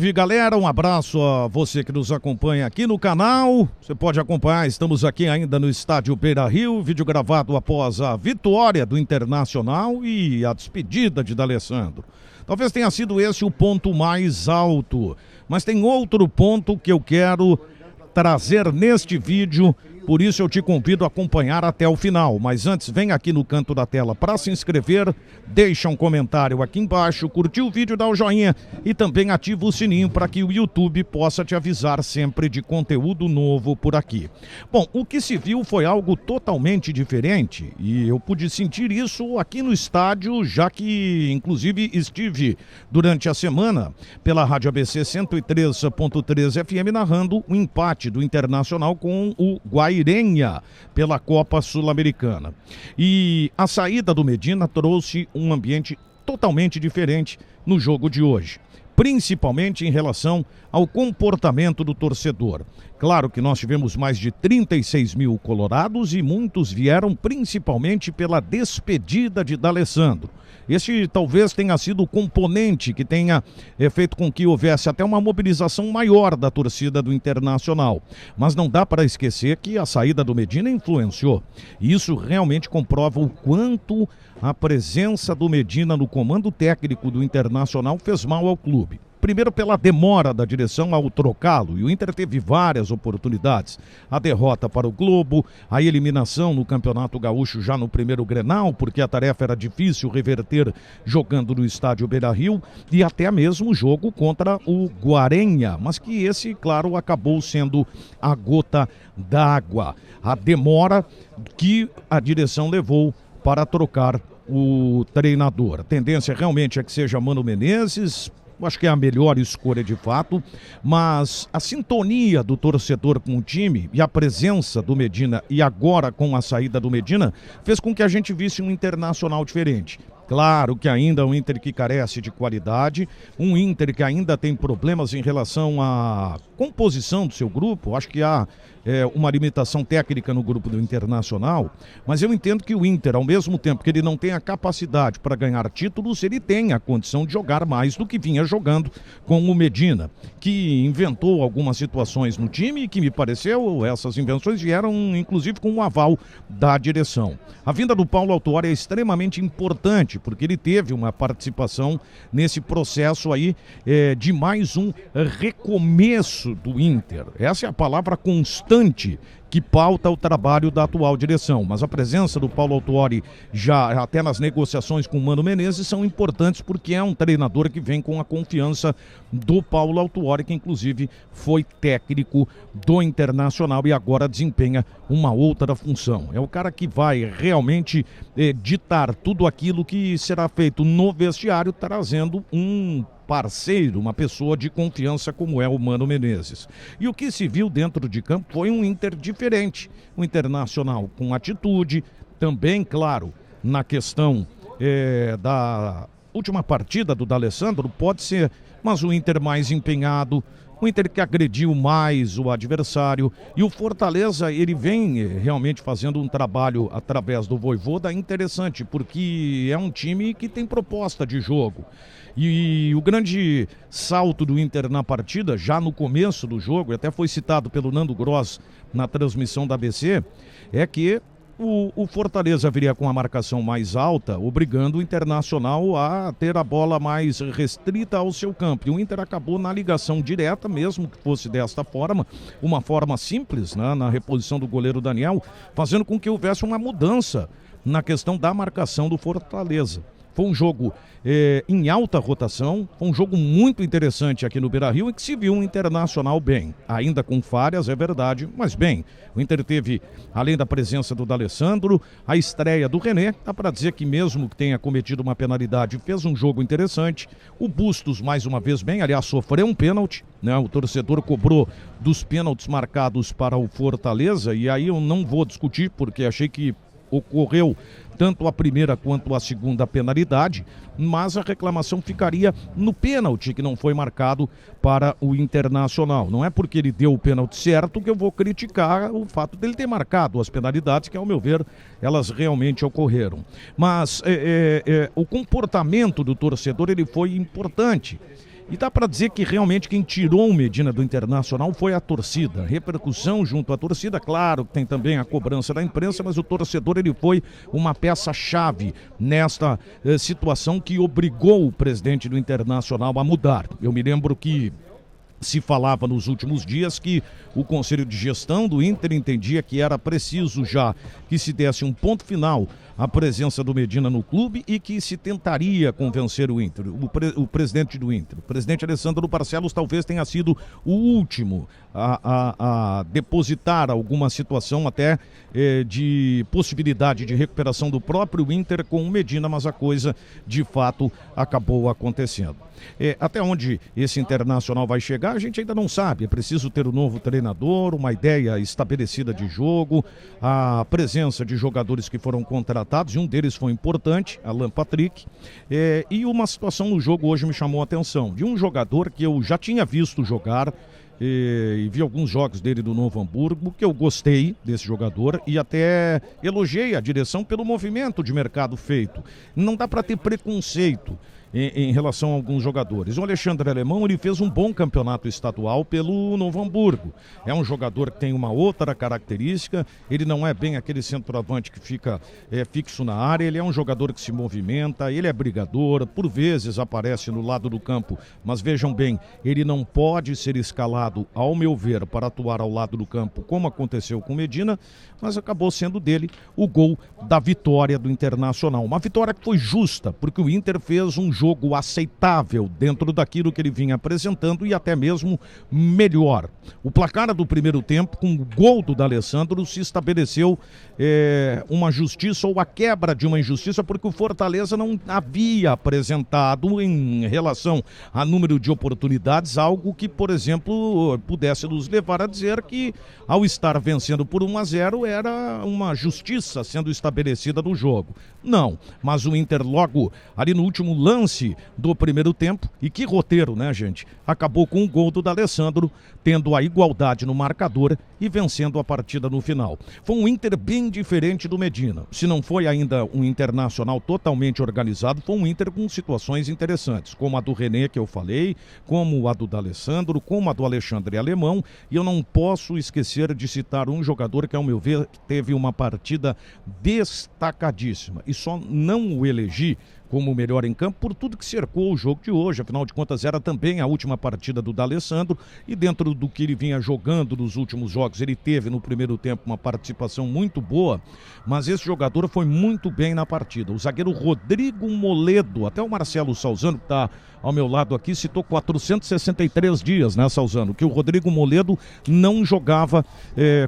tarde, galera. Um abraço a você que nos acompanha aqui no canal. Você pode acompanhar, estamos aqui ainda no estádio Beira-Rio, vídeo gravado após a vitória do Internacional e a despedida de D'Alessandro. Talvez tenha sido esse o ponto mais alto, mas tem outro ponto que eu quero trazer neste vídeo. Por isso eu te convido a acompanhar até o final. Mas antes, vem aqui no canto da tela para se inscrever, deixa um comentário aqui embaixo, curtir o vídeo, dá o joinha e também ativa o sininho para que o YouTube possa te avisar sempre de conteúdo novo por aqui. Bom, o que se viu foi algo totalmente diferente e eu pude sentir isso aqui no estádio, já que inclusive estive durante a semana pela Rádio ABC 103.3 FM narrando o empate do Internacional com o Guairenha pela Copa Sul-Americana. E a saída do Medina trouxe um ambiente totalmente diferente no jogo de hoje, principalmente em relação ao comportamento do torcedor. Claro que nós tivemos mais de 36 mil colorados e muitos vieram principalmente pela despedida de D'Alessandro. Este talvez tenha sido o componente que tenha feito com que houvesse até uma mobilização maior da torcida do Internacional. Mas não dá para esquecer que a saída do Medina influenciou. E isso realmente comprova o quanto a presença do Medina no comando técnico do Internacional fez mal ao clube. Primeiro pela demora da direção ao trocá-lo, e o Inter teve várias oportunidades. A derrota para o Globo, a eliminação no Campeonato Gaúcho já no primeiro Grenal, porque a tarefa era difícil reverter jogando no estádio Beira-Rio, e até mesmo o jogo contra o Guairenha, mas que esse, claro, acabou sendo a gota d'água. A demora que a direção levou para trocar o treinador. A tendência realmente é que seja Mano Menezes. Eu acho que é a melhor escolha de fato, mas a sintonia do torcedor com o time e a presença do Medina e agora com a saída do Medina fez com que a gente visse um Internacional diferente. Claro que ainda é um Inter que carece de qualidade, um Inter que ainda tem problemas em relação à composição do seu grupo. Acho que há uma limitação técnica no grupo do Internacional, mas eu entendo que o Inter, ao mesmo tempo que ele não tem a capacidade para ganhar títulos, ele tem a condição de jogar mais do que vinha jogando com o Medina, que inventou algumas situações no time e que me pareceu, essas invenções vieram inclusive com o aval da direção. A vinda do Paulo Autuori é extremamente importante, porque ele teve uma participação nesse processo aí de mais um recomeço do Inter. Essa é a palavra constante que pauta o trabalho da atual direção, mas a presença do Paulo Autuori já até nas negociações com o Mano Menezes são importantes, porque é um treinador que vem com a confiança do Paulo Autuori, que inclusive foi técnico do Internacional e agora desempenha uma outra função. É o cara que vai realmente ditar tudo aquilo que será feito no vestiário, trazendo um parceiro, uma pessoa de confiança como é o Mano Menezes. E o que se viu dentro de campo foi um Inter diferente, um Internacional com atitude, também, claro, na questão da última partida do D'Alessandro, pode ser, mas o Inter mais empenhado, o Inter que agrediu mais o adversário, e o Fortaleza, ele vem realmente fazendo um trabalho através do Vojvoda interessante, porque é um time que tem proposta de jogo. E o grande salto do Inter na partida, já no começo do jogo, e até foi citado pelo Nando Gross na transmissão da ABC, é que o Fortaleza viria com a marcação mais alta, obrigando o Internacional a ter a bola mais restrita ao seu campo. E o Inter acabou na ligação direta, mesmo que fosse desta forma, uma forma simples, né, na reposição do goleiro Daniel, fazendo com que houvesse uma mudança na questão da marcação do Fortaleza. Foi um jogo em alta rotação, foi um jogo muito interessante aqui no Beira-Rio, em que se viu um Internacional bem, ainda com falhas, é verdade, mas bem. O Inter teve, além da presença do D'Alessandro, a estreia do René, dá para dizer que mesmo que tenha cometido uma penalidade, fez um jogo interessante. O Bustos, mais uma vez bem, aliás, sofreu um pênalti, né? O torcedor cobrou dos pênaltis marcados para o Fortaleza, e aí eu não vou discutir, porque achei que ocorreu tanto a primeira quanto a segunda penalidade, mas a reclamação ficaria no pênalti que não foi marcado para o Internacional. Não é porque ele deu o pênalti certo que eu vou criticar o fato dele ter marcado as penalidades, que ao meu ver elas realmente ocorreram. Mas o comportamento do torcedor, ele foi importante. E dá para dizer que realmente quem tirou o Medina do Internacional foi a torcida. Repercussão junto à torcida, claro que tem também a cobrança da imprensa, mas o torcedor ele foi uma peça-chave nesta situação que obrigou o presidente do Internacional a mudar. Eu me lembro que se falava nos últimos dias que o Conselho de Gestão do Inter entendia que era preciso já que se desse um ponto final à presença do Medina no clube e que se tentaria convencer o Inter, o presidente do Inter. O presidente Alessandro Barcelos talvez tenha sido o último a depositar alguma situação até de possibilidade de recuperação do próprio Inter com o Medina, mas a coisa de fato acabou acontecendo. Até onde esse Internacional vai chegar, a gente ainda não sabe. É preciso ter um novo treinador, uma ideia estabelecida de jogo, a presença de jogadores que foram contratados, e um deles foi importante, Alan Patrick, e uma situação no jogo hoje me chamou a atenção, de um jogador que eu já tinha visto jogar, e vi alguns jogos dele do Novo Hamburgo, que eu gostei desse jogador e até elogiei a direção pelo movimento de mercado feito. Não dá para ter preconceito em relação a alguns jogadores. O Alexandre Alemão, ele fez um bom campeonato estadual pelo Novo Hamburgo. É um jogador que tem uma outra característica, ele não é bem aquele centroavante que fica fixo na área, ele é um jogador que se movimenta, ele é brigador, por vezes aparece no lado do campo, mas vejam bem, ele não pode ser escalado, ao meu ver, para atuar ao lado do campo, como aconteceu com Medina, mas acabou sendo dele o gol da vitória do Internacional. Uma vitória que foi justa, porque o Inter fez um jogo aceitável dentro daquilo que ele vinha apresentando e até mesmo melhor. O placar do primeiro tempo, com o gol do D'Alessandro, se estabeleceu uma justiça ou a quebra de uma injustiça, porque o Fortaleza não havia apresentado em relação a número de oportunidades algo que, por exemplo, pudesse nos levar a dizer que ao estar vencendo por 1-0 era uma justiça sendo estabelecida no jogo. Não, mas o Inter logo ali no último lance do primeiro tempo, e que roteiro, né, gente? Acabou com o gol do D'Alessandro, tendo a igualdade no marcador e vencendo a partida no final. Foi um Inter bem diferente do Medina. Se não foi ainda um Internacional totalmente organizado, foi um Inter com situações interessantes, como a do René que eu falei, como a do D'Alessandro, como a do Alexandre Alemão, e eu não posso esquecer de citar um jogador que, ao meu ver, teve uma partida destacadíssima, e só não o elegi como o melhor em campo por tudo que cercou o jogo de hoje. Afinal de contas, era também a última partida do D'Alessandro, e dentro do que ele vinha jogando nos últimos jogos, ele teve no primeiro tempo uma participação muito boa, mas esse jogador foi muito bem na partida. O zagueiro Rodrigo Moledo, até o Marcelo Salzano, que está ao meu lado aqui, citou 463 dias, né, Salzano, que o Rodrigo Moledo não jogava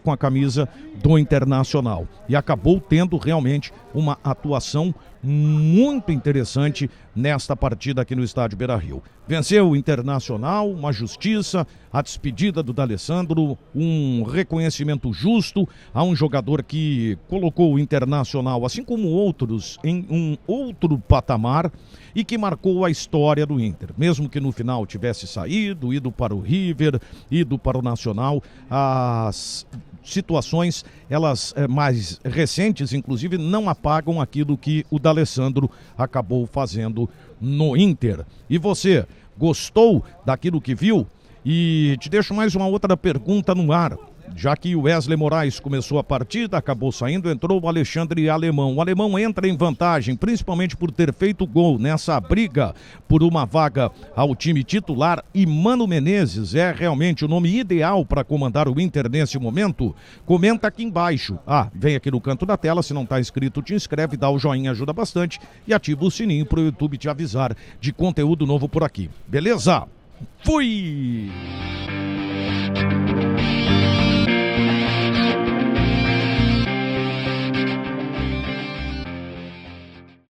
com a camisa do Internacional, e acabou tendo realmente uma atuação muito interessante nesta partida aqui no estádio Beira-Rio. Venceu o Internacional, uma justiça, a despedida do D'Alessandro, um reconhecimento justo a um jogador que colocou o Internacional, assim como outros, em um outro patamar e que marcou a história do Inter. Mesmo que no final tivesse saído, ido para o River, ido para o Nacional, as situações, elas mais recentes, inclusive, não apagam aquilo que o D'Alessandro acabou fazendo no Inter. E você, gostou daquilo que viu? E te deixo mais uma outra pergunta no ar. Já que o Wesley Moraes começou a partida, acabou saindo, entrou o Alexandre Alemão. O Alemão entra em vantagem, principalmente por ter feito gol nessa briga por uma vaga ao time titular. E Mano Menezes é realmente o nome ideal para comandar o Inter nesse momento? Comenta aqui embaixo. Vem aqui no canto da tela, se não está inscrito, te inscreve, dá o joinha, ajuda bastante, e ativa o sininho para o YouTube te avisar de conteúdo novo por aqui. Beleza? Fui!